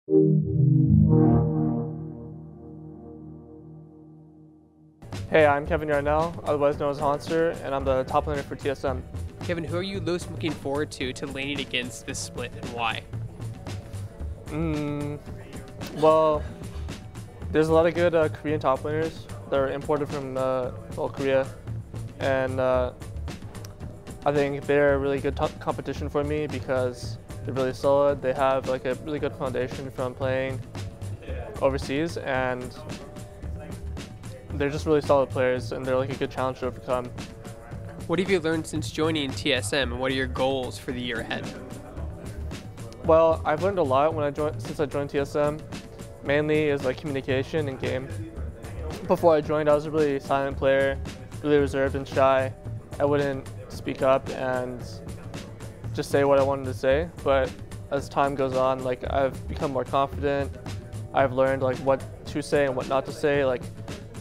Hey, I'm Kevin Yarnell, otherwise known as Hauntzer, and I'm the top laner for TSM. Kevin, who are you most looking forward to laning against this split, and why? Well, there's a lot of good Korean top laners that are imported from Korea, and I think they're a really good competition for me because they're really solid. They have like a really good foundation from playing overseas, and they're just really solid players, and they're like a good challenge to overcome. What have you learned since joining TSM, and what are your goals for the year ahead? Well, I've learned a lot since I joined TSM. Mainly is like communication and game. Before I joined, I was a really silent player, really reserved and shy. I wouldn't speak up and just say what I wanted to say. But as time goes on, like I've become more confident. I've learned like what to say and what not to say, like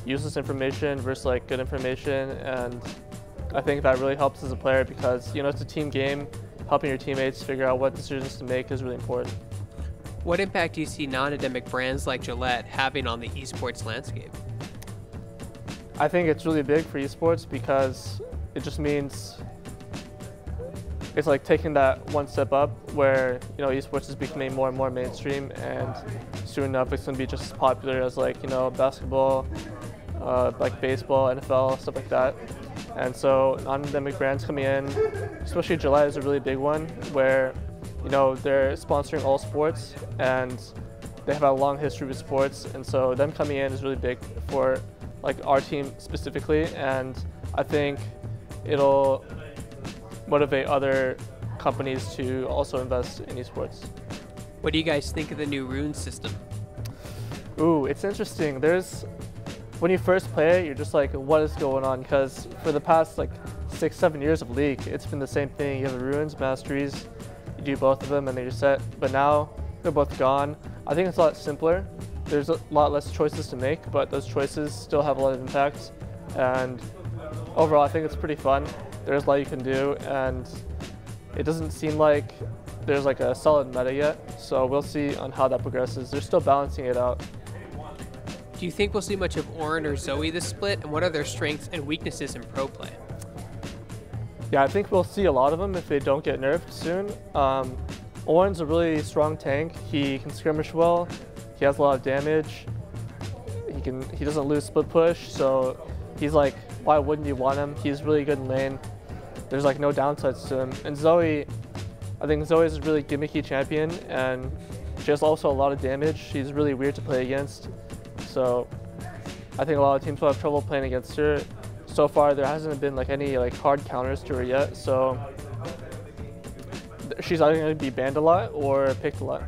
useless information versus like good information, and I think that really helps as a player because it's a team game. Helping your teammates figure out what decisions to make is really important. What impact do you see non-endemic brands like Gillette having on the esports landscape? I think it's really big for esports because it just means it's like taking that one step up where esports is becoming more and more mainstream, and soon enough it's going to be just as popular as like basketball, like baseball, NFL, stuff like that. And so non-endemic brands coming in, especially Gillette is a really big one where they're sponsoring all sports and they have a long history with sports, and so them coming in is really big for like our team specifically, and I think it'll motivate other companies to also invest in esports. What do you guys think of the new rune system? Ooh, it's interesting. When you first play it, you're just like, what is going on? Because for the past like 6-7 years of League, it's been the same thing. You have the runes, masteries, you do both of them and then you're set. But now they're both gone. I think it's a lot simpler. There's a lot less choices to make, but those choices still have a lot of impact. And overall, I think it's pretty fun. There's a lot you can do, and it doesn't seem like there's like a solid meta yet. So we'll see on how that progresses. They're still balancing it out. Do you think we'll see much of Ornn or Zoe this split, and what are their strengths and weaknesses in pro play? Yeah, I think we'll see a lot of them if they don't get nerfed soon. Ornn's a really strong tank. He can skirmish well. He has a lot of damage. He doesn't lose split push, so he's like, why wouldn't you want him? He's really good in lane. There's like no downsides to him. And Zoe, I think Zoe is a really gimmicky champion, and she has also a lot of damage. She's really weird to play against. So I think a lot of teams will have trouble playing against her. So far, there hasn't been like any like hard counters to her yet. So she's either going to be banned a lot or picked a lot.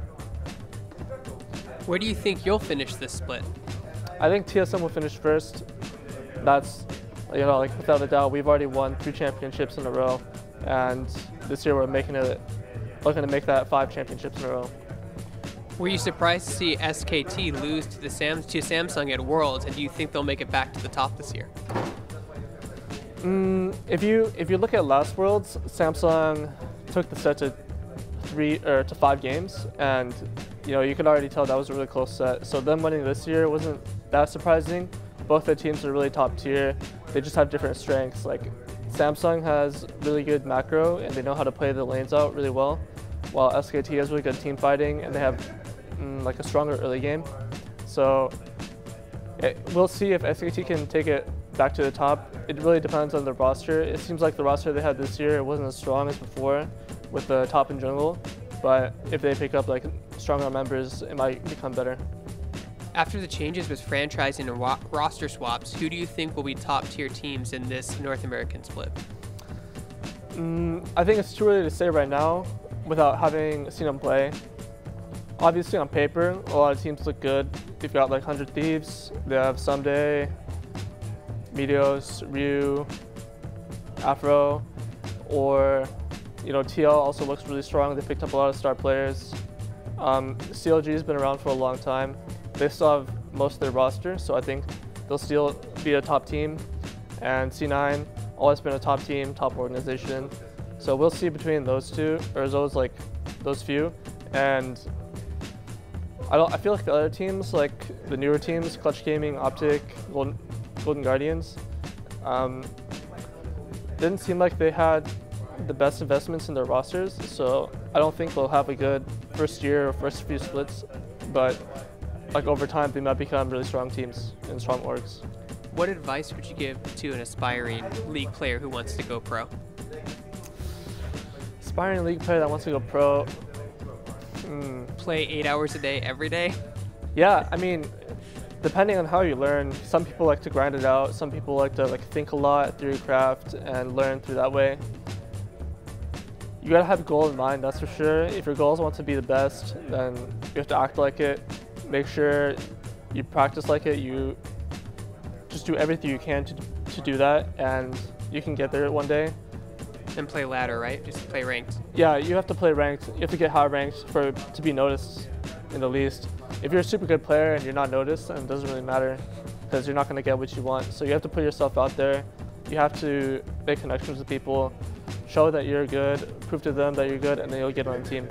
Where do you think you'll finish this split? I think TSM will finish first. That's like without a doubt. We've already won 3 championships in a row, and this year we're looking to make that 5 championships in a row. Were you surprised to see SKT lose to Samsung at Worlds, and do you think they'll make it back to the top this year? If you look at last Worlds, Samsung took the set to 5 games, and you could already tell that was a really close set. So them winning this year wasn't that surprising. Both the teams are really top tier. They just have different strengths. Like Samsung has really good macro, and they know how to play the lanes out really well, while SKT has really good team fighting, and they have like a stronger early game. So we'll see if SKT can take it back to the top. It really depends on the roster. It seems like the roster they had this year wasn't as strong as before with the top and jungle, but if they pick up like stronger members, it might become better. After the changes with franchising and roster swaps, who do you think will be top tier teams in this North American split? I think it's too early to say right now without having seen them play. Obviously on paper, a lot of teams look good. They've got like 100 Thieves, they have Someday, Meteos, Ryu, Afro, or TL also looks really strong. They picked up a lot of star players. CLG has been around for a long time. They still have most of their roster, so I think they'll still be a top team. And C9, always been a top team, top organization. So we'll see between those two, or those few. And I feel like the other teams, like the newer teams, Clutch Gaming, Optic, Golden Guardians, didn't seem like they had the best investments in their rosters. So I don't think they'll have a good first year or first few splits, but like over time they might become really strong teams and strong orgs. What advice would you give to an aspiring League player who wants to go pro? Aspiring League player that wants to go pro. Play 8 hours a day every day? Yeah, I mean, depending on how you learn, some people like to grind it out. Some people like to think a lot, theorycraft, and learn through that way. You gotta have a goal in mind, that's for sure. If your goals want to be the best, then you have to act like it. Make sure you practice like it. You just do everything you can to do that, and you can get there one day. And play ladder, right? Just play ranked. Yeah, you have to play ranked. You have to get high ranked to be noticed in the least. If you're a super good player and you're not noticed, then it doesn't really matter because you're not going to get what you want. So you have to put yourself out there. You have to make connections with people, show that you're good, prove to them that you're good, and then you'll get on the team.